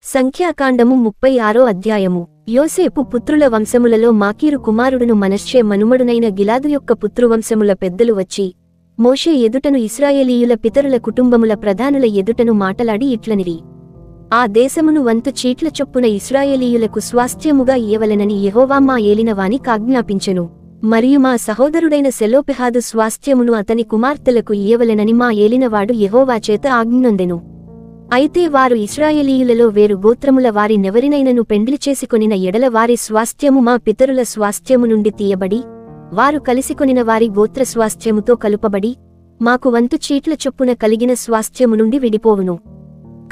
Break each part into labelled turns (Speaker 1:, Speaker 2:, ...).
Speaker 1: సంఖ్యాకాండము 36 అధ్యాయము. యోసేపు పుత్రుల వంశములలో మాకీరు కుమారుడును మనష్షే మనుమడునైన గిలాదు యొక్క పుత్రువంశముల పెద్దలు వచ్చి మోషే ఎదుటను ఇశ్రాయేలీయుల పితరుల కుటుంబముల ప్రధానుల ఎదుటను మాటలాడి ఇట్లనిరి. ఆ దేశమును వంతు చీట్ల చొప్పున ఇశ్రాయేలీయులకు స్వాస్థ్యముగా ఇయ్యవలెనని యెహోవా మా ఏలినవాని కాజ్ఞాపించెను. మరియు మా సహోదరుడైన సెలోపెహాదు స్వాస్థ్యమును అతని కుమార్తెలకు ఇయ్యవలెనని మా ఏలినవాడు యెహోవా చేత ఆజ్ఞనొందెను. అయితే వారు ఇశ్రాయేలీయులలో వేరు గోత్రముల వారి నెవరినైనను పెండ్లి చేసుకొనిన ఎడల వారి స్వాస్థ్యము మా పితరుల స్వాస్థ్యము నుండి తీయబడి వారు కలిసికొనిన వారి గోత్ర స్వాస్థ్యముతో కలుపబడి మాకు వంతు చీట్ల చొప్పున కలిగిన స్వాస్థ్యము నుండి విడిపోవును.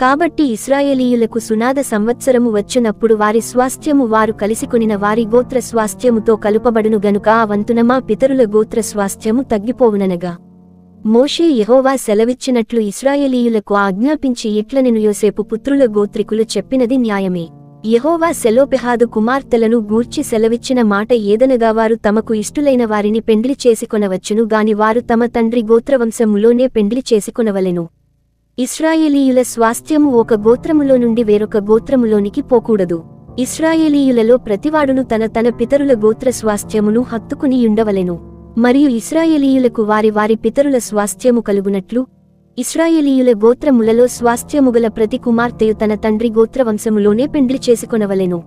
Speaker 1: కాబట్టి ఇశ్రాయేలీయులకు సునాద సంవత్సరము వచ్చునప్పుడు వారి స్వాస్థ్యము వారు కలిసికొనిన వారి గోత్ర స్వాస్థ్యముతో కలుపబడును గనుక ఆ వంతున మా పితరుల గోత్ర స్వాస్థ్యము తగ్గిపోవుననగా మోషే యెహోవా సెలవిచ్చినట్లు ఇశ్రాయేలీయులకు ఆజ్ఞాపించి ఇట్లనెను. యోసేపు పుత్రుల గోత్రికులు చెప్పినది న్యాయమే. యెహోవా సెలోపెహాదు కుమార్తెలను గూర్చి సెలవిచ్చిన మాట ఏదనగా వారు తమకు ఇష్టులైన వారిని పెండ్లి చేసుకొనవచ్చును గాని వారు తమ తండ్రి గోత్రవంశములోనే పెండ్లి చేసుకొనవలెను. ఇశ్రాయేలీయుల స్వాస్థ్యము ఒక గోత్రములో నుండి వేరొక గోత్రములోనికి పోకూడదు. ఇశ్రాయేలీయులలో ప్రతివాడును తన తన పితరుల గోత్ర స్వాస్థ్యమును హత్తుకునియుండవలెను. మరియు ఇశ్రాయేలీయులకు వారి వారి పితరుల స్వాస్థ్యము కలుగునట్లు ఇశ్రాయేలీయుల గోత్రములలో స్వాస్థ్యముగల ప్రతి కుమార్తెయు తన తండ్రి గోత్రవంశములోనే పెండ్లి చేసుకొనవలెను.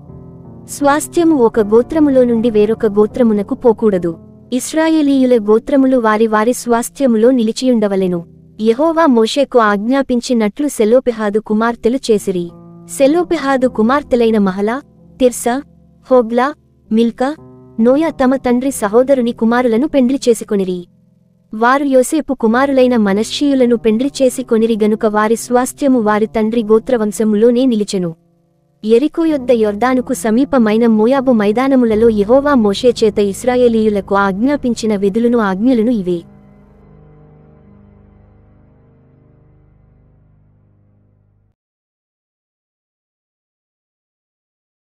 Speaker 1: స్వాస్థ్యము ఒక గోత్రములో నుండి వేరొక గోత్రమునకు పోకూడదు. ఇశ్రాయేలీయుల గోత్రములు వారి వారి స్వాస్థ్యములో నిలిచియుండవలెను. యెహోవా మోషేకు ఆజ్ఞాపించినట్లు సెలోపెహాదు కుమార్తెలు చేసిరి. సెలోపెహాదు కుమార్తెలైన Mahlah, Tirzah, Hoglah, Milcah, Noah తమ తండ్రి సహోదరుని కుమారులను పెండ్లి చేసుకొనిరి. వారు యోసేపు కుమారులైన మనష్షీయులను పెండ్లి చేసుకొనిరి గనుక వారి స్వాస్థ్యము వారి తండ్రి గోత్రవంశములోనే నిలిచెను. యెరికో యొద్ద యొర్దానుకు సమీపమైన మోయాబు మైదానములలో యెహోవా మోషే చేత ఇశ్రాయేలీయులకు ఆజ్ఞాపించిన విధులను ఆజ్ఞలను ఇవే.